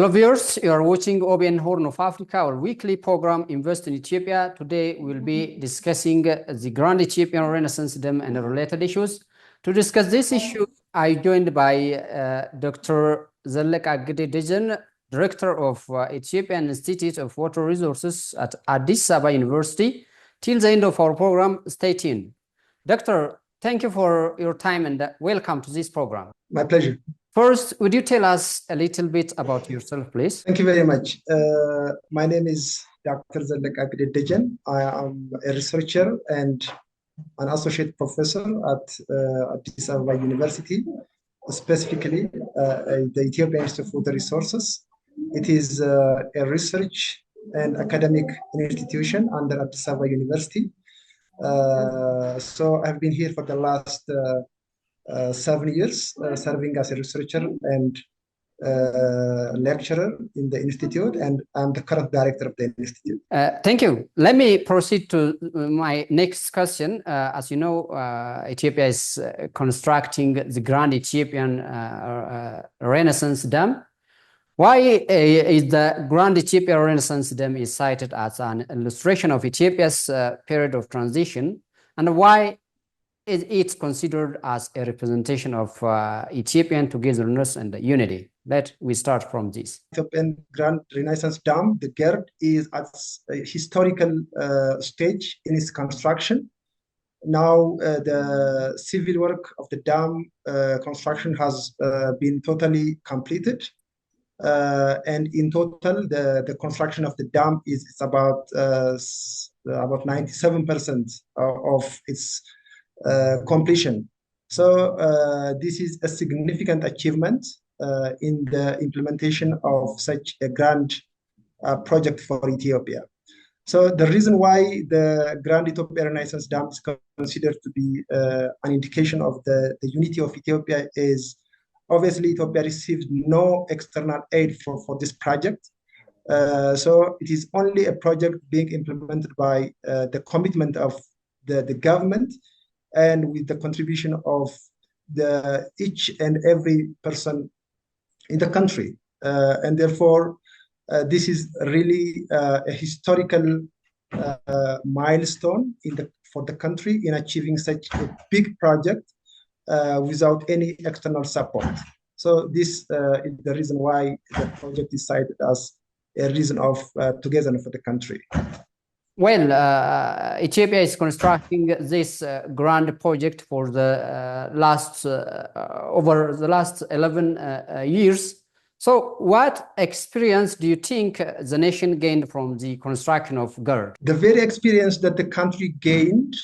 Hello viewers, you are watching OBN Horn of Africa, our weekly program Invest in Ethiopia. Today we'll be discussing the Grand Ethiopian Renaissance Dam and related issues. To discuss this issue, I joined by Dr. Zeleke Agide, Director of Ethiopian Institute of Water Resources at Addis Ababa University. Till the end of our program, stay tuned. Doctor, thank you for your time and welcome to this program. My pleasure. First, would you tell us a little bit about yourself, please? Thank you very much. My name is Dr. Zeleke Agide. I am a researcher and an associate professor at Addis Ababa University, specifically the Ethiopian Institute of Water Resources. It is a research and academic institution under Addis Ababa University. So I've been here for the last 7 years, serving as a researcher and lecturer in the institute, and I'm the current director of the institute. Thank you. Let me proceed to my next question. As you know, Ethiopia is constructing the Grand Ethiopian Renaissance Dam. Why is the Grand Ethiopian Renaissance Dam is cited as an illustration of Ethiopia's period of transition, and why is it considered as a representation of Ethiopian togetherness and unity? Let we start from this. Ethiopian Grand Renaissance Dam, the GERD, is at a historical stage in its construction. Now the civil work of the dam construction has been totally completed. And in total, the construction of the dam is about 97% of its completion. So this is a significant achievement in the implementation of such a grand project for Ethiopia. So the reason why the Grand Ethiopian Renaissance Dam is considered to be an indication of the unity of Ethiopia is obviously Ethiopia received no external aid for this project. So it is only a project being implemented by the commitment of the government and with the contribution of each and every person in the country. And therefore, this is really a historical milestone for the country in achieving such a big project without any external support. So this is the reason why the project is cited as a reason of togetherness for the country. Well, Ethiopia is constructing this grand project for the over the last 11 years. So what experience do you think the nation gained from the construction of GERD? The very experience that the country gained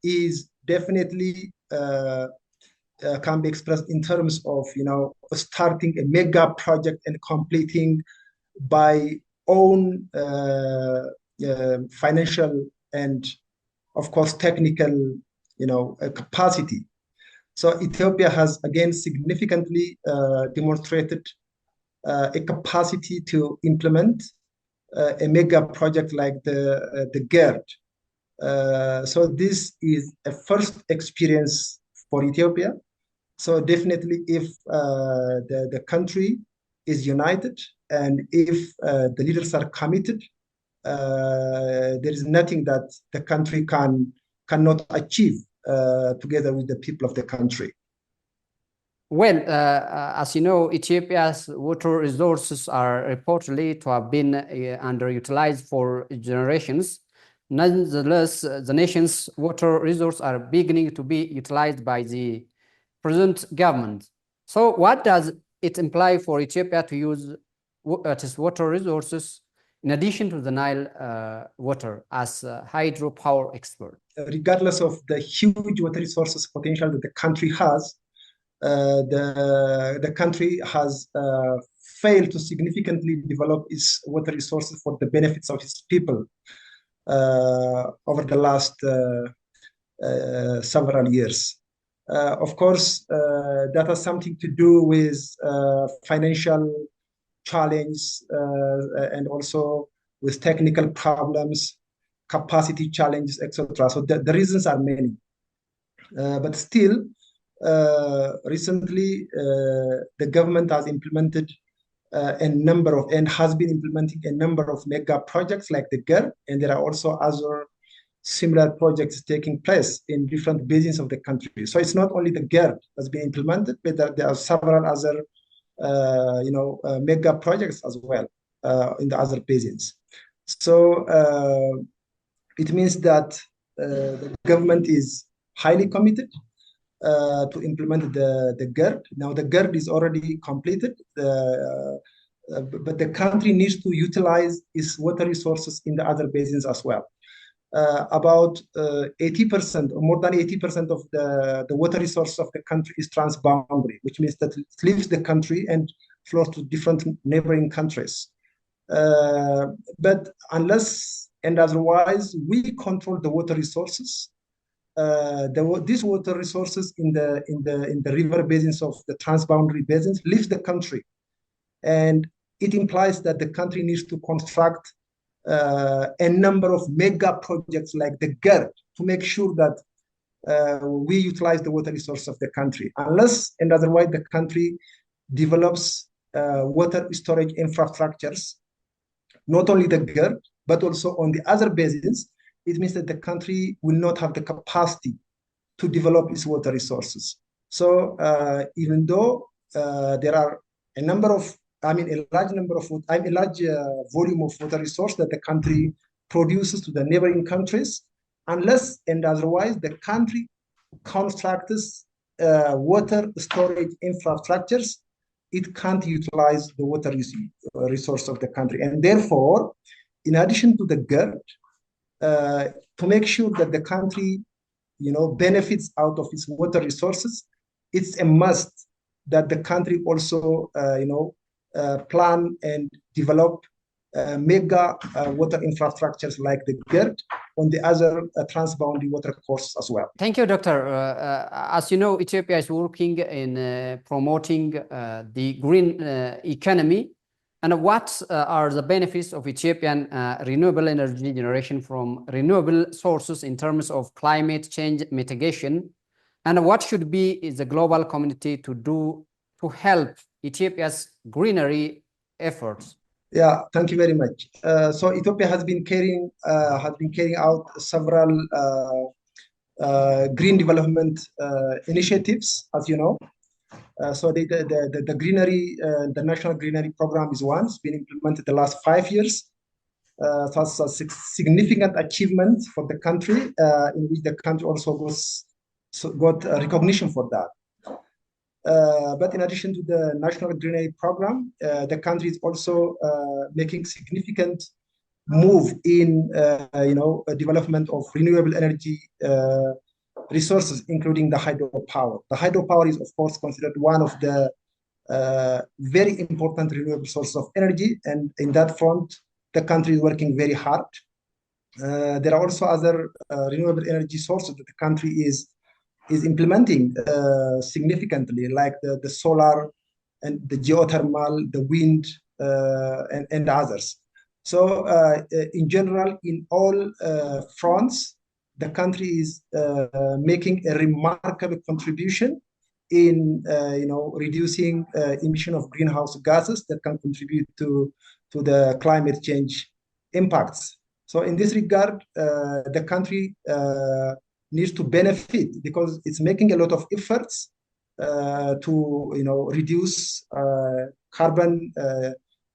is definitely can be expressed in terms of, starting a mega project and completing by own financial and, of course, technical, capacity. So Ethiopia has again significantly demonstrated a capacity to implement a mega project like the GERD. So this is a first experience for Ethiopia. So definitely, if the country is united and if the leaders are committed, there is nothing that the country cannot achieve together with the people of the country. Well, as you know, Ethiopia's water resources are reportedly to have been underutilized for generations. Nonetheless, the nation's water resources are beginning to be utilized by the present government. So what does it imply for Ethiopia to use its water resources in addition to the Nile water as a hydropower expert? Regardless of the huge water resources potential that the country has, the country has failed to significantly develop its water resources for the benefits of its people over the last several years. Of course, that has something to do with financial challenge and also with technical problems, capacity challenges, etc. So the reasons are many. But still, recently, the government has implemented and has been implementing a number of mega projects like the GERD, and there are also other similar projects taking place in different basins of the country. So it's not only the GERD that's been implemented, but there are several other mega projects as well in the other basins. So it means that the government is highly committed to implement the GERD. Now the GERD is already completed, but the country needs to utilize its water resources in the other basins as well. About 80% or more than 80% of the water resources of the country is transboundary, which means that it leaves the country and flows to different neighboring countries. But unless and otherwise we control the water resources, these water resources in the river basins of the transboundary basins leaves the country, and it implies that the country needs to construct a number of mega projects like the GERD to make sure that we utilize the water resources of the country. Unless and otherwise the country develops water storage infrastructures, not only the GERD, but also on the other basins, it means that the country will not have the capacity to develop its water resources. So even though there are a large volume of water resource that the country produces to the neighboring countries, unless and otherwise the country constructs water storage infrastructures, it can't utilize the water resource of the country. And therefore, in addition to the GERD, to make sure that the country, benefits out of its water resources, it's a must that the country also, plan and develop mega water infrastructures like the GERD on the other transboundary water courses as well. Thank you, Doctor. As you know, Ethiopia is working in promoting the green economy. And what are the benefits of Ethiopian renewable energy generation from renewable sources in terms of climate change mitigation? And what should be the global community to do to help Ethiopia's greenery efforts? Yeah, thank you very much. So Ethiopia has been carrying out several green development initiatives, as you know. So the greenery, the national greenery program is one. It's been implemented the last 5 years. That's a significant achievement for the country, in which the country also got recognition for that. But in addition to the national greenery program, the country is also making significant move in development of renewable energy resources, including the hydropower. The hydropower is, of course, considered one of the very important renewable sources of energy, and in that front, the country is working very hard. There are also other renewable energy sources that the country is implementing significantly, like the solar and the geothermal, the wind, and others. So in general, in all fronts, the country is making a remarkable contribution in reducing emission of greenhouse gases that can contribute to the climate change impacts. So in this regard, the country needs to benefit because it's making a lot of efforts to reduce carbon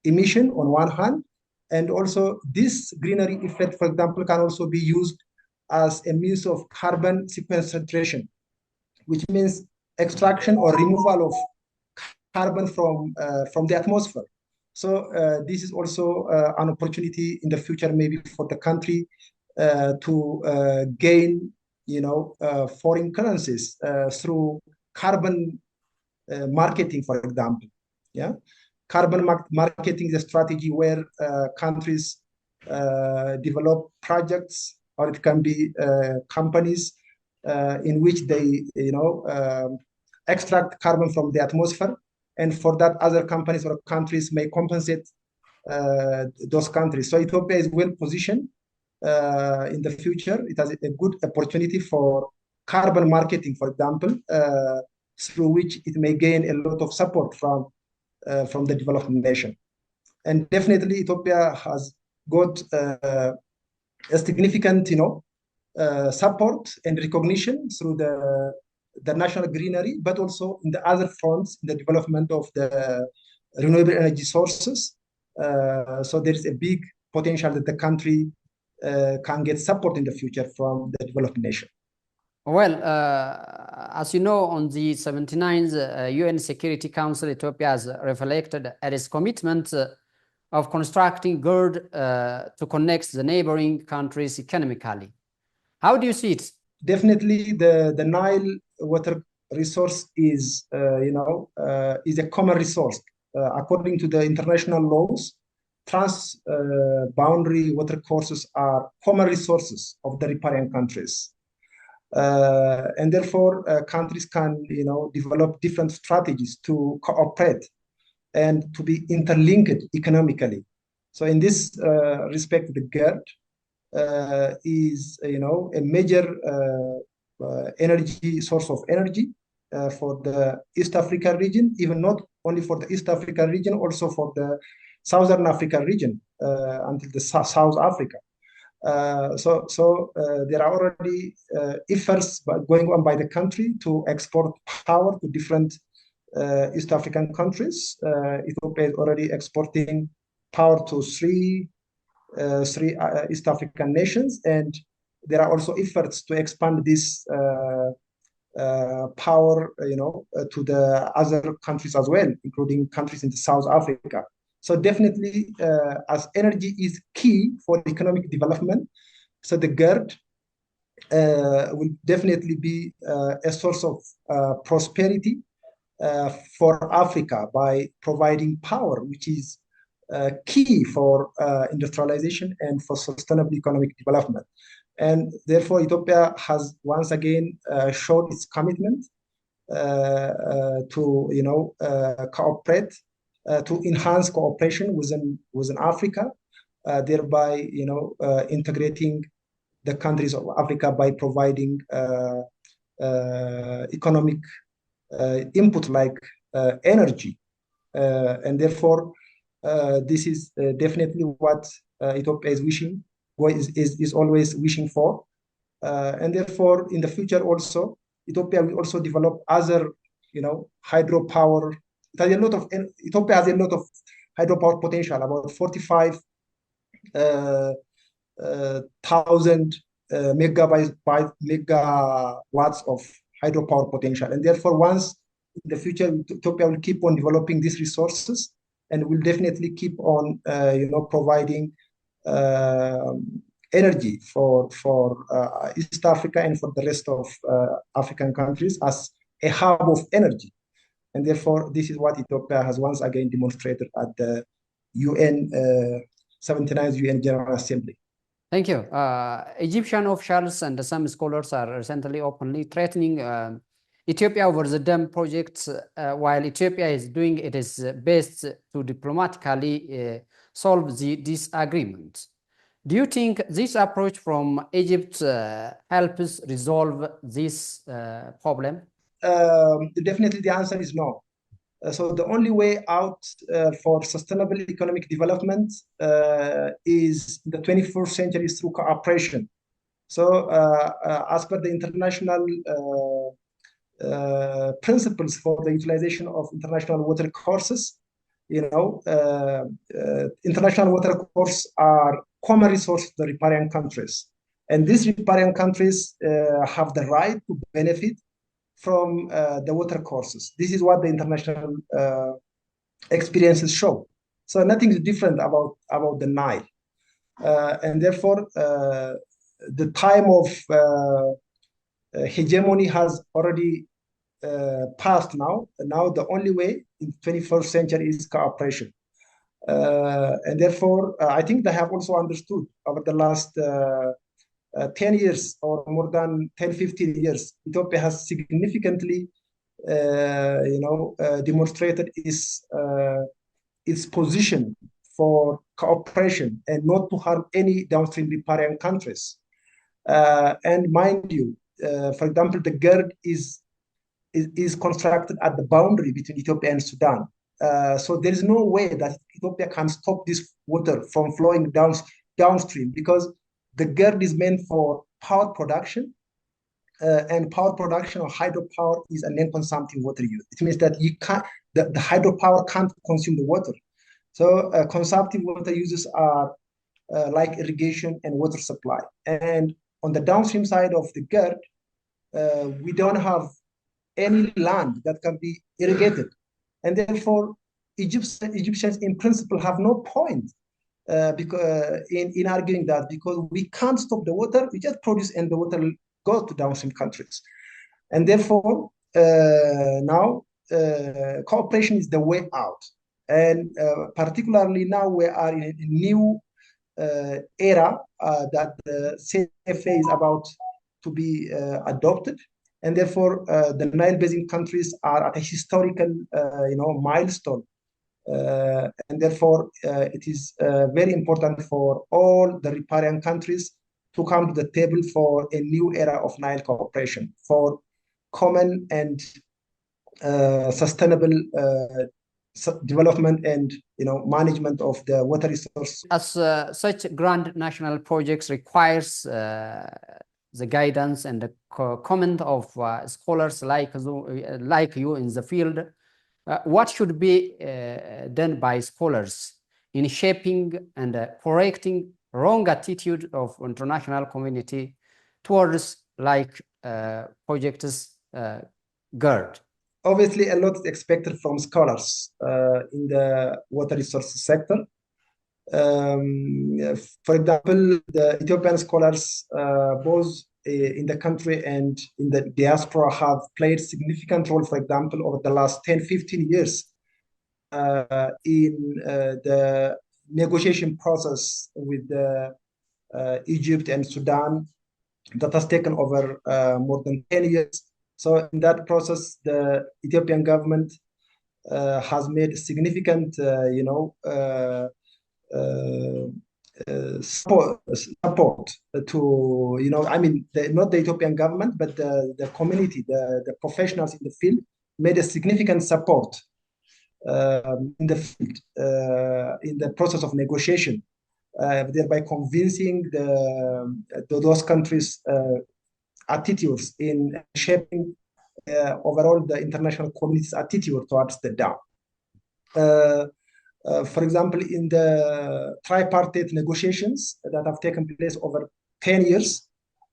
emission on one hand, and also this greenery effect, for example, can also be used as a means of carbon sequestration, which means extraction or removal of carbon from the atmosphere. So this is also an opportunity in the future, maybe for the country to gain, foreign currencies through carbon marketing, for example. Yeah, carbon marketing is a strategy where countries develop projects, or it can be companies in which they, extract carbon from the atmosphere, and for that, other companies or countries may compensate those countries. So Ethiopia is well positioned in the future. It has a good opportunity for carbon marketing, for example, through which it may gain a lot of support from from the developing nation. And definitely Ethiopia has got a significant, support and recognition through the national greenery, but also in the other fronts, in the development of the renewable energy sources. So there is a big potential that the country can get support in the future from the developing nation. Well, as you know, on the 79th UN Security Council, Ethiopia has reflected at its commitment of constructing GERD to connect the neighboring countries economically. How do you see it? Definitely, the Nile water resource is, is a common resource. According to the international laws, trans-boundary water courses are common resources of the riparian countries. And therefore, countries can, develop different strategies to cooperate and to be interlinked economically. So in this respect, the GERD is, a major energy source of energy for the East African region, even not only for the East African region, also for the Southern African region until the South Africa. So there are already efforts going on by the country to export power to different East African countries. Ethiopia is already exporting power to three East African nations, and there are also efforts to expand this power, to the other countries as well, including countries in South Africa. So definitely, as energy is key for economic development, so the GERD will definitely be a source of prosperity for Africa by providing power, which is key for industrialization and for sustainable economic development. And therefore, Ethiopia has once again showed its commitment to, cooperate, to enhance cooperation within Africa, thereby, integrating the countries of Africa by providing economic input like energy. And therefore, this is definitely what Ethiopia is wishing, is always wishing for. And therefore, in the future also, Ethiopia will also develop other, hydropower. Ethiopia has a lot of hydropower potential, about 45,000 megawatts of hydropower potential. And therefore, once in the future, Ethiopia will keep on developing these resources and will definitely keep on, providing energy for East Africa and for the rest of African countries as a hub of energy. And therefore, this is what Ethiopia has once again demonstrated at the 79th UN General Assembly. Thank you. Egyptian officials and some scholars are recently openly threatening Ethiopia over the dam projects, while Ethiopia is doing its best to diplomatically solve the disagreement. Do you think this approach from Egypt helps resolve this problem? Definitely the answer is no. So the only way out for sustainable economic development is the 21st century through cooperation. So as per the international principles for the utilization of international water courses, international water courses are common resource to the riparian countries. And these riparian countries have the right to benefit from the water courses. This is what the international experiences show. So nothing is different about the Nile. And therefore, the time of hegemony has already passed now. Now the only way in the 21st century is cooperation. And therefore, I think they have also understood over the last 10 years or more than 10, 15 years, Ethiopia has significantly, demonstrated its position for cooperation and not to harm any downstream riparian countries. And mind you, for example, the GERD is constructed at the boundary between Ethiopia and Sudan. So there is no way that Ethiopia can stop this water from flowing downstream, because the GERD is meant for power production, and power production or hydropower is a non-consumptive water use. It means that you can't, the hydropower can't consume the water. So consumptive water uses are like irrigation and water supply. And on the downstream side of the GERD, we don't have any land that can be irrigated. And therefore, Egyptians in principle have no point in arguing that, because we can't stop the water, we just produce and the water goes to downstream countries. And therefore, now cooperation is the way out. And particularly now we are in a new era that the CFA is about to be adopted. And therefore, the Nile Basin countries are at a historical, milestone. And therefore, it is very important for all the riparian countries to come to the table for a new era of Nile cooperation, for common and sustainable development and management of the water resource. As such grand national projects requires the guidance and the comment of scholars like you in the field, what should be done by scholars in shaping and correcting wrong attitude of international community towards projects GERD? Obviously, a lot is expected from scholars in the water resources sector. For example, the Ethiopian scholars, both in the country and in the diaspora, have played significant role, for example, over the last 10, 15 years in the negotiation process with Egypt and Sudan that has taken over more than 10 years. So in that process, the Ethiopian government has made significant, support to, not the Ethiopian government, but the community, the professionals in the field made a significant support in the field, in the process of negotiation, thereby convincing those countries' attitudes in shaping overall the international community's attitude towards the Dam. For example, in the tripartite negotiations that have taken place over 10 years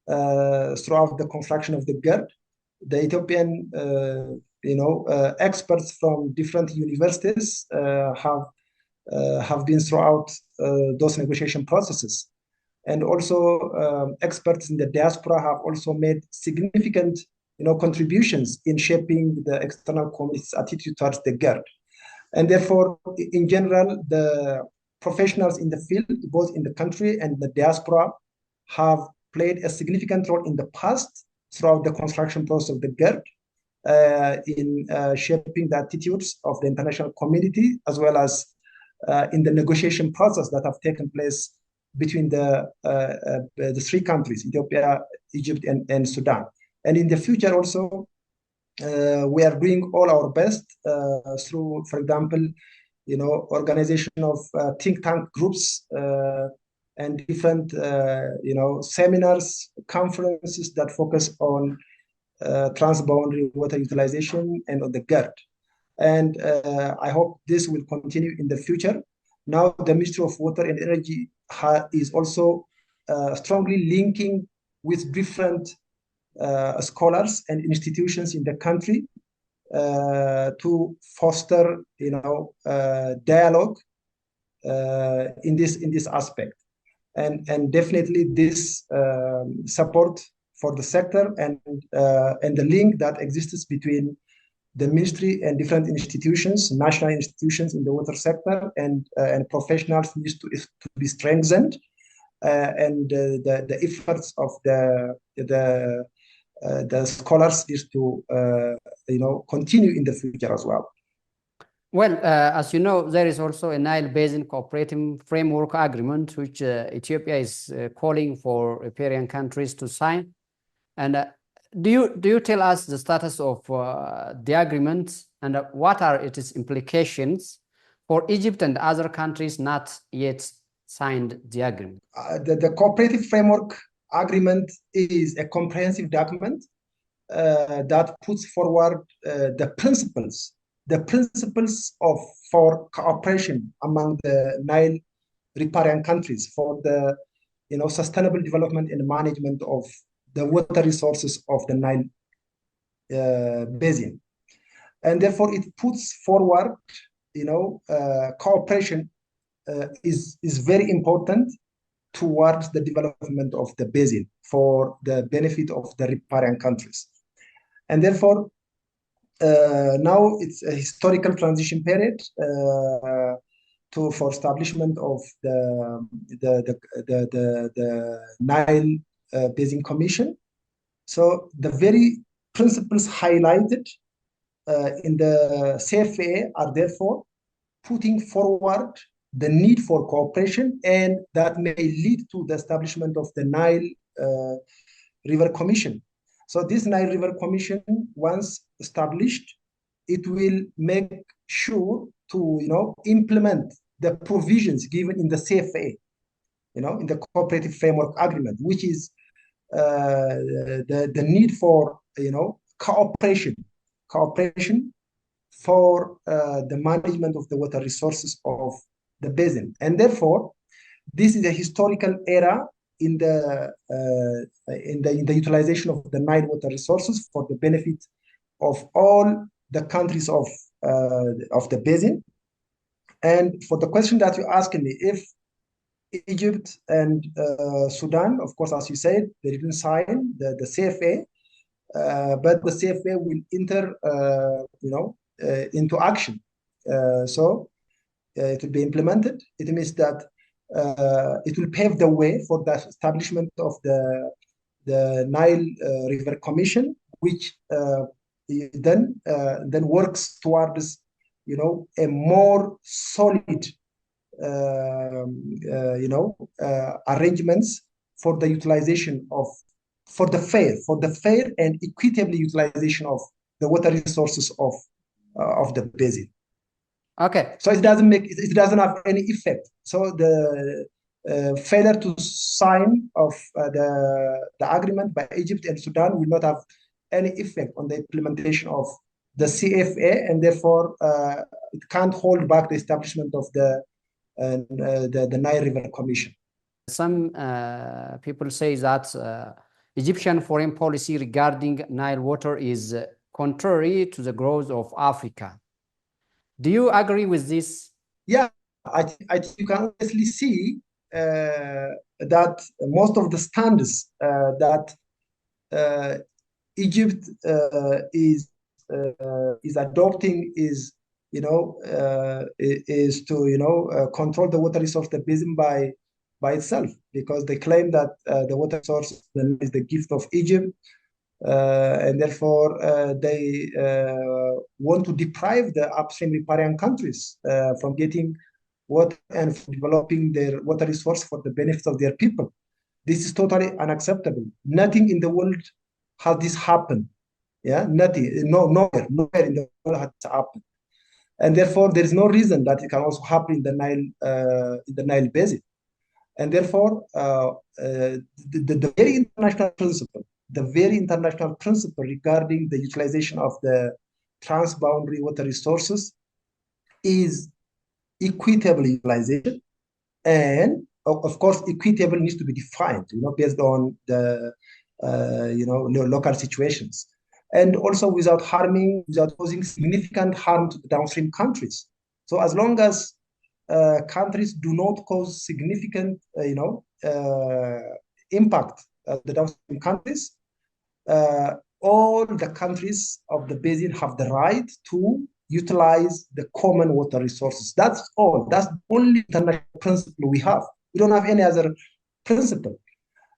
throughout the construction of the GERD, the Ethiopian experts from different universities have been throughout those negotiation processes. And also experts in the diaspora have also made significant contributions in shaping the external community's attitude towards the GERD. And therefore, in general, the professionals in the field, both in the country and the diaspora, have played a significant role in the past throughout the construction process of the GERD in shaping the attitudes of the international community, as well as in the negotiation process that have taken place between the three countries, Ethiopia, Egypt, and Sudan. And in the future also, we are doing all our best through, for example, organization of think tank groups and different, seminars, conferences that focus on transboundary water utilization and on the GERD. And I hope this will continue in the future. Now, the Ministry of Water and Energy is also strongly linking with different scholars and institutions in the country to foster, dialogue in this aspect, and definitely this support for the sector and the link that exists between the ministry and different institutions, national institutions in the water sector, and professionals needs to be strengthened, and the efforts of the scholars is to continue in the future as well. Well, as you know, there is also a Nile Basin Cooperative Framework Agreement, which Ethiopia is calling for riparian countries to sign. And Do you tell us the status of the agreement and what are its implications for Egypt and other countries not yet signed the agreement? The Cooperative Framework Agreement is a comprehensive document that puts forward the principles for cooperation among the Nile riparian countries for the sustainable development and management of the water resources of the Nile basin. And therefore it puts forward cooperation is very important towards the development of the basin for the benefit of the riparian countries. And therefore now it's a historical transition period for establishment of the Nile Basin Commission. So the very principles highlighted in the CFA are therefore putting forward the need for cooperation, and that may lead to the establishment of the Nile River Commission. So this Nile River Commission, once established, it will make sure to implement the provisions given in the CFA, in the Cooperative Framework Agreement, which is the need for cooperation for the management of the water resources of the basin. And therefore, this is a historical era in the utilization of the Nile water resources for the benefit of all the countries of the basin. And for the question that you asked me, if Egypt and Sudan, of course, as you said, they didn't sign the CFA, but the CFA will enter, into action. So it will be implemented. It means that it will pave the way for the establishment of the Nile River Commission, which then works towards a more solid arrangements for the utilization for the fair and equitable utilization of the water resources of the basin. Okay. So it doesn't have any effect. So the failure to sign of the agreement by Egypt and Sudan will not have any effect on the implementation of the CFA, and therefore it can't hold back the establishment of the Nile River Commission. Some people say that Egyptian foreign policy regarding Nile water is contrary to the growth of Africa. Do you agree with this? Yeah, I think you can honestly see that most of the standards that Egypt is adopting is to control the water resource, the basin by itself, because they claim that the water source is the gift of Egypt, and therefore they want to deprive the upstream riparian countries from getting water and from developing their water resource for the benefit of their people. This is totally unacceptable. Nothing in the world has this happened. Yeah, nothing. Nowhere in the world has this happened. And therefore, there is no reason that it can also happen in the Nile basin. And therefore, the very international principle regarding the utilization of the transboundary water resources is equitable utilization, and of course, equitable needs to be defined, based on the local situations, and also without causing significant harm to the downstream countries. So as long as countries do not cause significant, impact the downstream countries, all the countries of the basin have the right to utilize the common water resources. That's all. That's the only international principle we have. We don't have any other principle.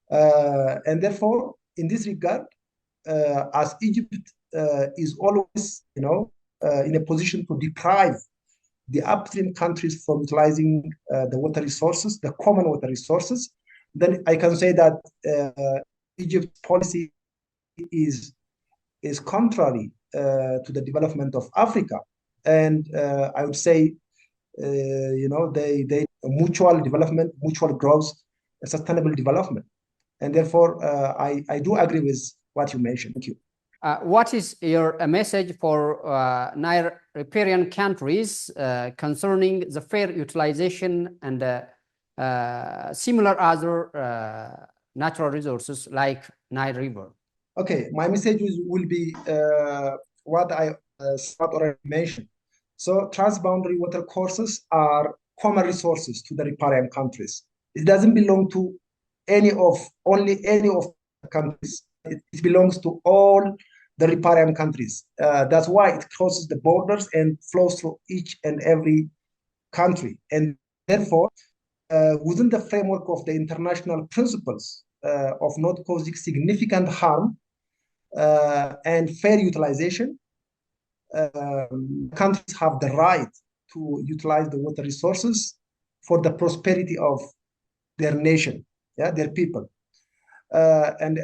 And therefore, in this regard, as Egypt is always, in a position to deprive the upstream countries from utilizing the water resources, the common water resources, then I can say that Egypt's policy is contrary to the development of Africa. And I would say, they mutual development, mutual growth, sustainable development. And therefore, I do agree with what you mentioned. Thank you. What is your message for Nile riparian countries concerning the fair utilization and similar other natural resources like Nile River? Okay, my message will be what I already mentioned. So transboundary water courses are common resources to the riparian countries. It doesn't belong to only any of the countries. It belongs to all the riparian countries. That's why it crosses the borders and flows through each and every country. And therefore, within the framework of the international principles of not causing significant harm and fair utilization, countries have the right to utilize the water resources for the prosperity of their nation, their people. And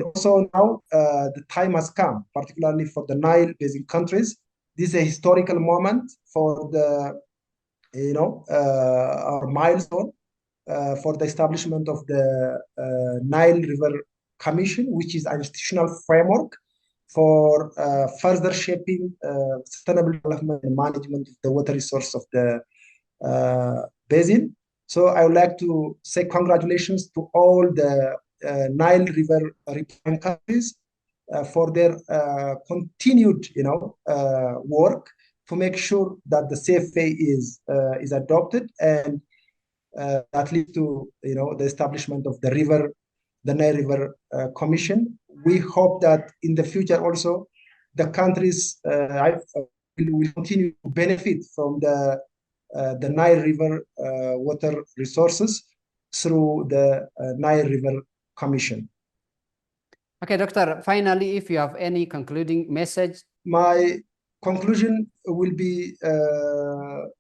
also now the time has come, particularly for the Nile basin countries. This is a historical moment for the, our milestone for the establishment of the Nile River Commission, which is an institutional framework for further shaping sustainable development and management of the water resource of the basin. So I would like to say congratulations to all the Nile River riparian countries for their continued, work to make sure that the CFA is adopted, and that leads to, the establishment of the Nile River Commission. We hope that in the future also the countries will continue to benefit from the Nile River water resources through the Nile River Commission. Okay, Doctor, finally, if you have any concluding message. My conclusion will be, the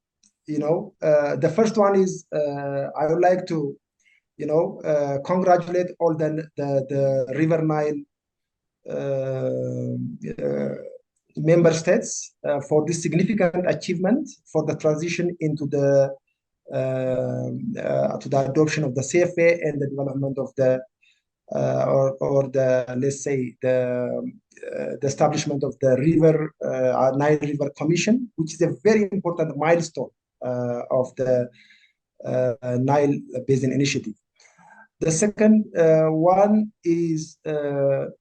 first one is I would like to, congratulate all the River Nile member states for this significant achievement for the transition into the to the adoption of the CFA and the development of the let's say the establishment of the Nile River Commission, which is a very important milestone of the Nile Basin Initiative. The second one is, to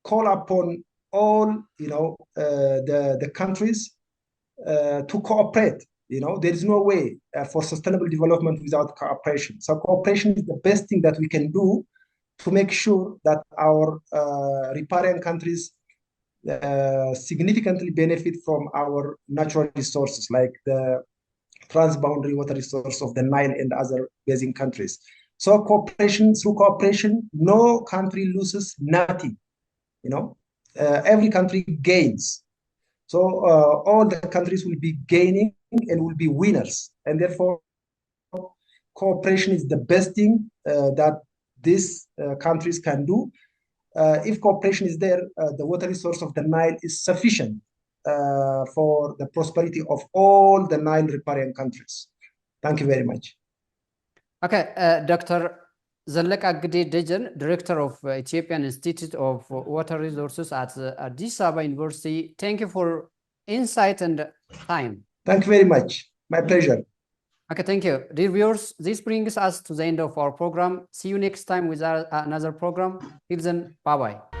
call upon all, the countries to cooperate. There is no way for sustainable development without cooperation. So cooperation is the best thing that we can do to make sure that our riparian countries significantly benefit from our natural resources, like the transboundary water resource of the Nile and other basin countries. So through cooperation, no country loses nothing. Every country gains. So all the countries will be gaining and will be winners. And therefore, cooperation is the best thing that these countries can do. If cooperation is there, the water resource of the Nile is sufficient for the prosperity of all the Nile riparian countries. Thank you very much. Okay, Dr. Zeleke Agide, Director of Ethiopian Institute of Water Resources at Addis Ababa University. Thank you for insight and time. Thank you very much. My pleasure. Okay, thank you. Dear viewers, this brings us to the end of our program. See you next time with another program. Till then, bye-bye.